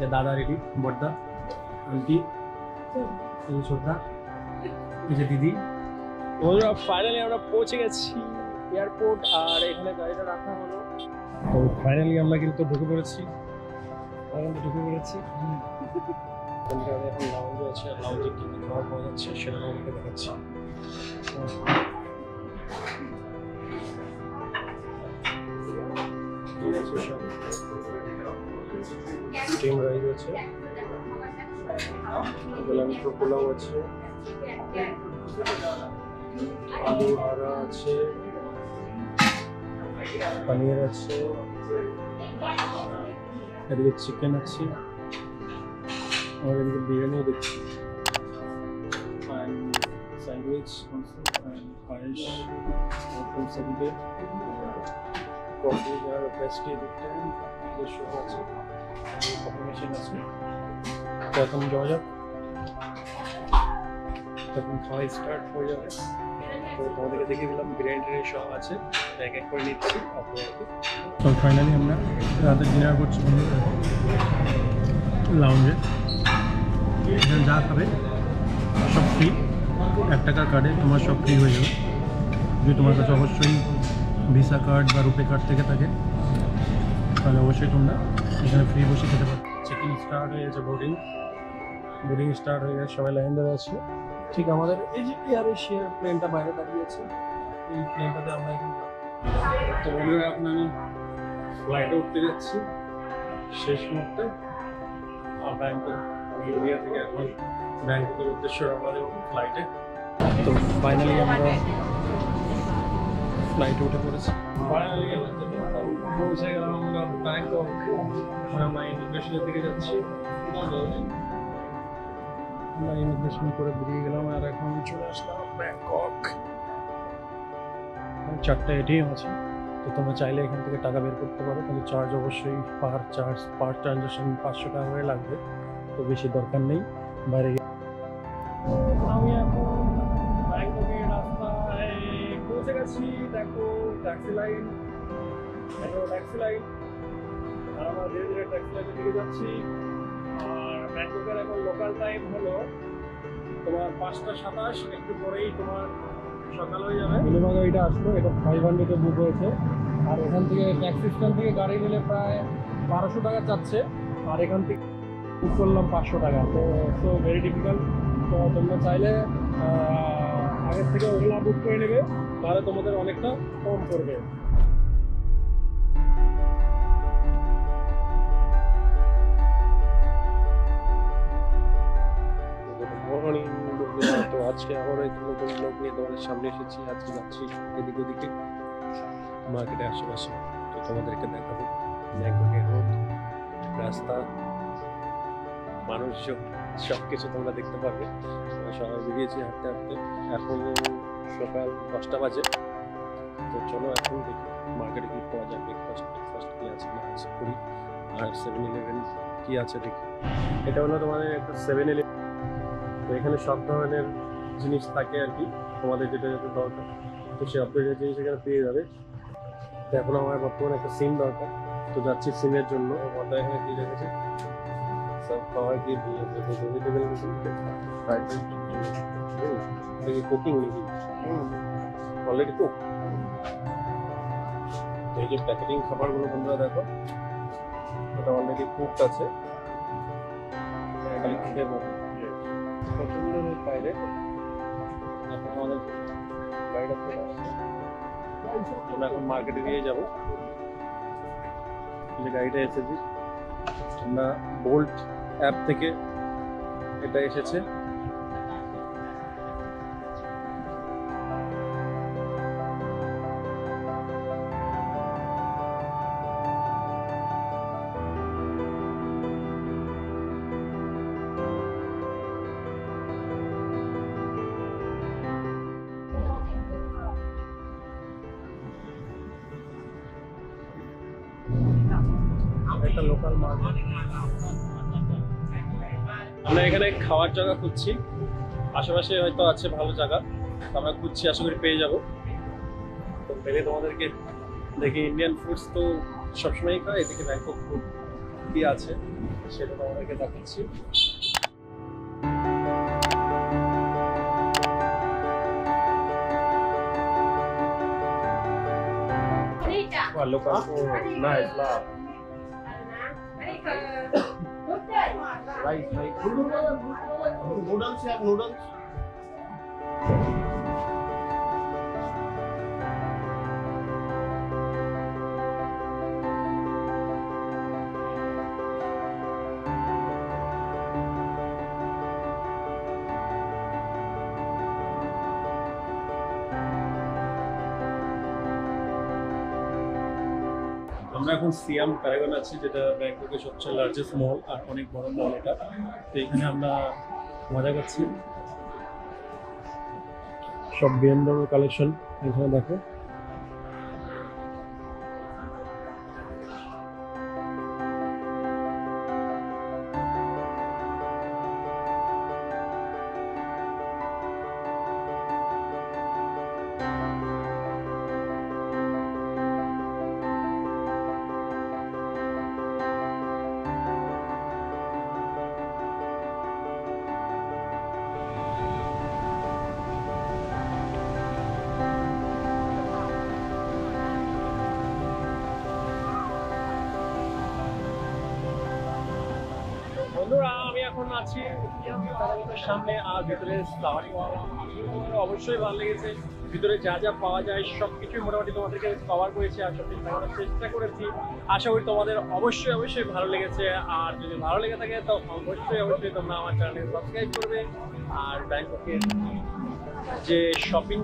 যে দাদা রেডি, বড়দা, আন্টি, এই ছোটদা, এই যে দিদি। বন্ধুরা ফাইনালি আমরা পৌঁছে গেছি এয়ারপোর্ট, আর এখানে গাড়িটা রাখা হলো। তো ফাইনালি আমরা কিন্তু ঢুকে পড়েছি। এখন লাউঞ্জে আছে, লাউঞ্জে কি কি খাবার পাওয়া যাচ্ছে সেটা আমাকে দেখাচ্ছি। স্টিম রাইস আছে, পোলাও আছে, আলু হারা আছে, পনির আছে, এদিকে চিকেন আছে, और इनके बिरयानी देखिए, सैंडविच एंड फाइश और सभी के कॉफी यार बेस्ट ही दिखते हैं। ये शो আছে কফি মেশিন আছে। তো এখন যাওয়া যাক, তখন খাওয়া স্টার্ট হয়ে যাবে। তো তোমাদেরকে দেখিয়ে দিলাম গ্র্যান্ডের সব আছে, এক এক করে নিচ্ছি আপনাদেরকে। তো ফাইনালি আমরা রাতে ডিনার করছি লাউঞ্জে। এখানে যা খাবে সব ফ্রি, 1 টাকার কার্ডে তোমার সব ফ্রি হয়ে যাবে। যদি তোমার কাছে অবশ্যই ভিসা কার্ড বা রুপে কার্ড থেকে থাকে তাহলে অবশ্যই তোমরা এখানে ফ্রি বসে খেতে পারো। চেকিং স্টার্ট হয়ে গেছে, বোর্ডিং স্টার্ট হয়ে গেছে, সবাই লাইন ধরে আছে। ঠিক আমাদের এই যে এয়ার এশিয়ার প্লেনটা বাইরে দাঁড়িয়েছে, এই প্লেনটাতে আমরা এখানে তো বন্ধুরা এখন আমি ফ্লাইটে উঠতে যাচ্ছি শেষ মুহূর্তে। আর ব্যাংকক ইন্ডিয়া থেকে এখন ব্যাংককের উদ্দেশ্যে রওনা দেব ফ্লাইটে। তো ফাইনালি আমরা ফ্লাইটে উঠে পড়েছি। ফাইনালি পৌঁছে গেলাম আমরা ব্যাংকক। আমরা ইমিগ্রেশনের দিকে যাচ্ছি, আমরা ইমিগ্রেশন করে বেরিয়ে গেলাম আর এখন চলে আসলাম ব্যাংকক। 4টা এটিএম আছে, তো তোমরা চাইলে এখান থেকে টাকা বের করতে পারো, কিন্তু চার্জ অবশ্যই পার ট্রানজাকশন 500 টাকা করে লাগবে। তো বেশি দরকার নেই বাইরে। আমি এখন ব্যাংককের রাস্তায় পৌঁছে গেছি। দেখো ট্যাক্সি লাইন, আর আমরা ধীরে ধীরে ট্যাক্সি লাইনের দিকে যাচ্ছি। আর ব্যাংককের এখন লোকাল টাইম হলো তোমার 5টা 27, একটু পরেই তোমার সকাল হয়ে যাবে। মিনিমাম এটা আসলো, এটা 500-এ বুক হয়েছে। আর এখান থেকে ট্যাক্সি স্ট্যান্ড থেকে গাড়ি নিলে প্রায় 1200 টাকা যাচ্ছে, আর এখান থেকে বুক করলাম 500 টাকা। তো ভেরি ডিফিকাল্ট। তো তোমরা চাইলে আগের থেকে ওলা বুক করে নেবে, তাহলে তোমাদের অনেকটা কম করবে। তো আজকে আবার একটু নতুন লোক নিয়ে তোমাদের সামনে এসেছি। আজকে যাচ্ছি এদিক ওদিকে মার্কেটে আশেপাশে, তো তোমাদেরকে দেখাবো ব্যাংককের রোড, রাস্তা, মানুষজন, সব কিছু তোমরা দেখতে পারবে। আমরা সবাই বেরিয়েছি হাঁটতে হাঁটতে। এখন সকাল 10টা বাজে। তো চলো এখন দেখি মার্কেটে কি পাওয়া যায়, ব্রেকফাস্ট কি আছে না আছে করি। আর 7-Eleven কি আছে দেখি। এটা হলো তোমাদের একটা 7-Eleven। তো এখানে সব ধরনের জিনিস থাকে আর কি, তোমাদের যেটা যেটা দরকার তো সে আপডেটের জিনিস এখানে পেয়ে যাবে। তো এখন আমার বর্তমানে একটা সিম দরকার, তো যাচ্ছি সিমের জন্য। মাথায় এখানে দিয়ে রেখেছে সব খাবার দিয়ে দিয়েছে, ভেজিটেবল কুকিং নাকি অলরেডি কুক। এই যে প্যাকেটিং খাবারগুলো বন্ধুরা দেখো, ওটা অলরেডি কুকড আছে, খালি খেয়ে নেবো। প্রচন্ড বাইরে এখন আমাদের গাড়িটা চলে আসছে। আমরা এখন মার্কেটে নিয়ে যাবো। যে গাড়িটা এসেছি আমরা বোল্ট অ্যাপ থেকে, এটা এসেছে। একটা লোকাল মার্কেট। আমরা এখানে খাওয়ার জায়গা খুঁজছি, আশেপাশে হয়তো আছে ভালো জায়গা, আমরা খুঁজছি, আশা করি পেয়ে যাবো। তো পেলে তোমাদেরকে দেখি। ইন্ডিয়ান ফুডস তো সবসময়ই খাই, এদিকে ব্যাংকক ফুড কি আছে সেটা তোমাদেরকে দেখাচ্ছি। Look out for nice love. Rice, noodles, yeah, noodles. আমরা এখন সিয়াম প্যারাগন আছি, যেটা ব্যাংককের সবচেয়ে লার্জেস্ট মল আর অনেক বড় মল এটা। তো এখানে আমরা মজা করছি, সব বিএমডব্লিউ কালেকশন এখানে দেখো। বন্ধুরা আমি এখন আছি সামনে, আর ভিতরে অবশ্যই ভালো লেগেছে। ভিতরে যা যা পাওয়া যায় সবকিছুই মোটামুটি তোমাদেরকে কভার করেছি আর সবকিছু দেখানোর চেষ্টা করেছি। আশা করি তোমাদের অবশ্যই ভালো লেগেছে। আর যদি ভালো লেগে থাকে তো অবশ্যই তোমরা আমার চ্যানেলকে সাবস্ক্রাইব করবে। আর ব্যাংককের যে শপিং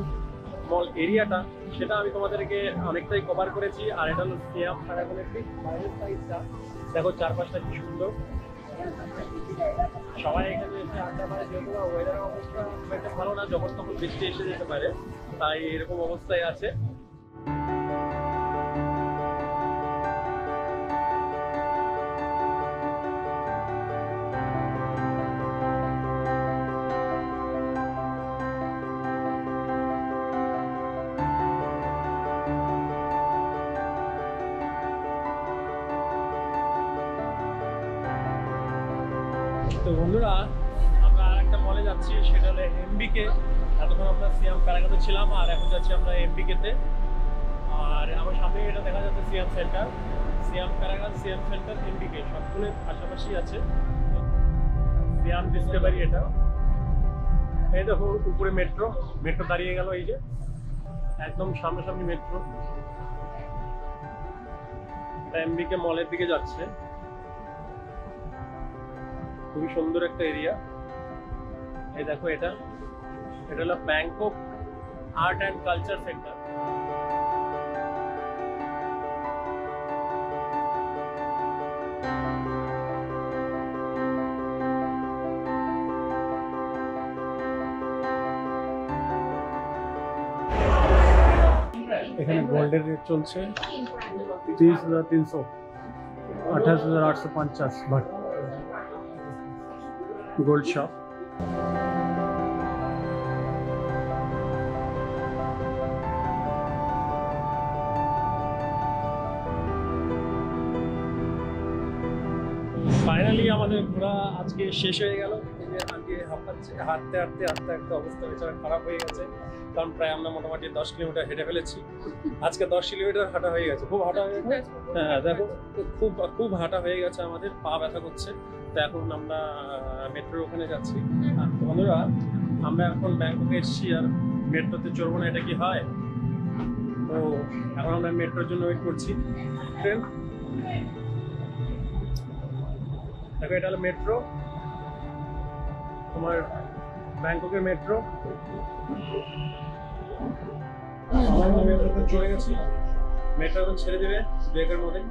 মল এরিয়াটা সেটা আমি তোমাদেরকে অনেকটাই কভার করেছি। আর এটা হলো সিয়াম প্যারাগনের ঠিক বাইরের সাইডটা, দেখো চারপাশটা কি সুন্দর। সবাই এখানে এসে আড্ডা মারে, যেহেতু ওয়েদারের অবস্থা খুব একটা ভালো না, যখন তখন বৃষ্টি এসে যেতে পারে, তাই এরকম অবস্থায় আছে। তো বন্ধুরা আমরা আর একটা মলে যাচ্ছি, সেটা হলো এমবিকে। এতক্ষণ আমরা সিয়াম প্যারাগনে ছিলাম আর এখন যাচ্ছি আমরা এমবিকেতে। আর আমার সামনে এটা দেখা যাচ্ছে সিয়াম সেন্টার, সিয়াম প্যারাগন, সিয়াম সেন্টার, এমবিকে সবগুলোর পাশাপাশি আছে। সিয়াম ডিসকভারি এটা, এই দেখো উপরে মেট্রো দাঁড়িয়ে গেল, এই যে একদম সামনাসামনি মেট্রো। এমবিকে মলের দিকে যাচ্ছে, খুবই সুন্দর একটা এরিয়া। এই দেখো এটা হলো Bangkok art and culture centre. এখানে গোল্ডের রেট চলছে 30,300, 28,850 বাট গোল্ড শপ। ফাইনালি আমাদের ঘোরা আজকে শেষ হয়ে গেল। আজকে হাঁটতে অবস্থা বেচারা খারাপ হয়ে গেছে, কারণ প্রায় আমরা মোটামুটি 10 কিলোমিটার হেঁটে ফেলেছি। আজকে 10 কিলোমিটার হাঁটা হয়ে গেছে, খুব হাঁটা হয়ে গেছে। হ্যাঁ দেখো খুব হাঁটা হয়ে গেছে, আমাদের পা ব্যথা করছে। তো এখন আমরা মেট্রোর ওখানে যাচ্ছি। বন্ধুরা আমরা এখন ব্যাংককে এসেছি আর মেট্রোতে চড়বো না, এটা কি হয়? তো এখন আমরা মেট্রোর জন্য ওয়েট করছি, ট্রেন। দেখো এটা হলো মেট্রো, তোমার ব্যাংককের মেট্রো। মেট্রোতে চলে গেছি, মেট্রো এখন ছেড়ে দেবে ব্রেকের মধ্যে।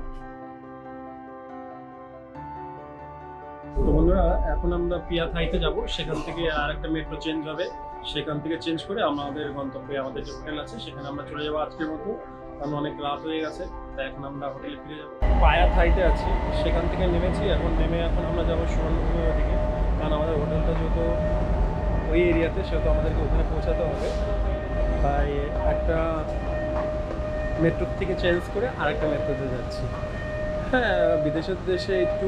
তো বন্ধুরা এখন আমরা পিয়া থাইতে যাব, সেখান থেকে আর একটা মেট্রো চেঞ্জ হবে, সেখান থেকে চেঞ্জ করে আমাদের গন্তব্যে আমাদের যে হোটেল আছে সেখানে আমরা চলে যাবো আজকের মতো, কারণ অনেক রাত হয়ে গেছে। তাই এখন আমরা হোটেলে ফিরে যাবো। পায়া থাইতে আছি, সেখান থেকে নেমেছি, এখন আমরা যাবো সুবর্ণভূমির দিকে, কারণ আমাদের হোটেলটা যেহেতু ওই এরিয়াতে, সেহেতু আমাদেরকে ওখানে পৌঁছাতে হবে। তাই একটা মেট্রোর থেকে চেঞ্জ করে আরেকটা মেট্রোতে যাচ্ছি। হ্যাঁ, বিদেশের দেশে একটু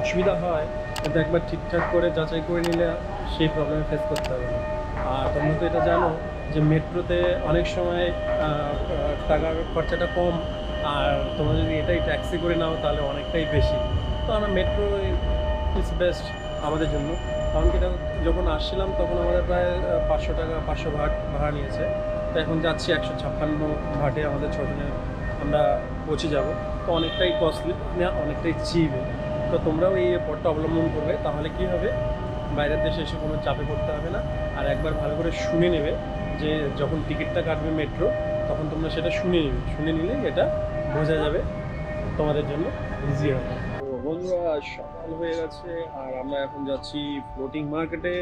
অসুবিধা হয়, কিন্তু একবার ঠিকঠাক করে যাচাই করে নিলে সেই প্রবলেম ফেস করতে হবে না। আর তোমরা তো এটা জানো যে মেট্রোতে অনেক সময় টাকার খরচাটা কম, আর তোমরা যদি এটাই ট্যাক্সি করে নাও তাহলে অনেকটাই বেশি। তো আমরা মেট্রো ইজ বেস্ট আমাদের জন্য। কারণ কি এটা যখন আসছিলাম তখন আমাদের প্রায় 500 টাকা 500 ভাট ভাড়া নিয়েছে। তো এখন যাচ্ছি 156 ভাটে আমাদের ছজনের আমরা পৌঁছে যাব। তো অনেকটাই কস্টলি না, অনেকটাই চিপ। তো তোমরাও এই পথটা অবলম্বন করবে, তাহলে কি হবে, বাইরের দেশে এসে কোনো চাপে পড়তে হবে না। আর একবার ভালো করে শুনে নেবে যে যখন টিকিটটা কাটবে মেট্রো, তখন তোমরা সেটা শুনে নেবে, শুনে নিলেই এটা বোঝা যাবে, তোমাদের জন্য ইজি হবে। তো বন্ধুরা, সকাল হয়ে গেছে আর আমরা এখন যাচ্ছি ফ্লোটিং মার্কেটে।